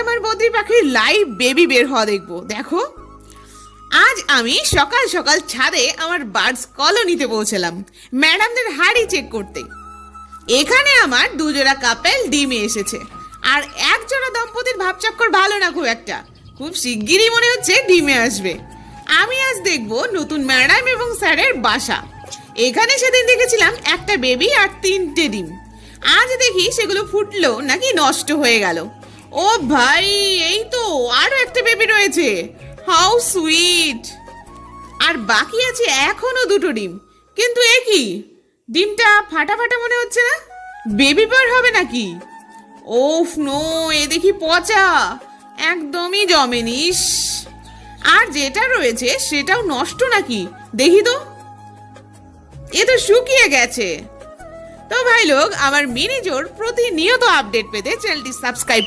আমার বদ্রি পাখির live baby বের হওয়া দেখবো। দেখো, আজ আমি সকাল সকাল ছাদে আমার বার্ডস কলোনিতে পৌঁছলাম ম্যাডামদের হাড়ি চেক করতে। এখানে আমার দুজোড়া কাপেল ডিমে এসেছে, আর এক জোড়া দম্পতির ভাবচক্কর ভালো না খুব একটা। খুব শিগগিরই মনে হচ্ছে ডিমে আসবে। আমি আজ দেখবো নতুন ম্যাডাম এবং স্যারের বাসা। এখানে সেদিন দেখেছিলাম একটা বেবি আর 3টে ডিম। আজ দেখি সেগুলো ফুটলো নাকি নষ্ট হয়ে গেল। ও ভাই, এই তো আরো একটা বেবি রয়েছে, হাউ সুইট। আর বাকি আছে এখনো 2টো ডিম, কিন্তু এ কি, ডিমটা ফাটা ফাটা মনে হচ্ছে না? বেবি পার হবে নাকি? ওফ নো, এ দেখি পচা, একদমই জমেনিস। আর যেটা রয়েছে সেটাও নষ্ট নাকি, দেখি তো, এ তো শুকিয়ে গেছে। তো ভাই লোক, আমার মিনি জোর প্রতিনিয়ত আপডেট পেতে চ্যানেলটি সাবস্ক্রাইব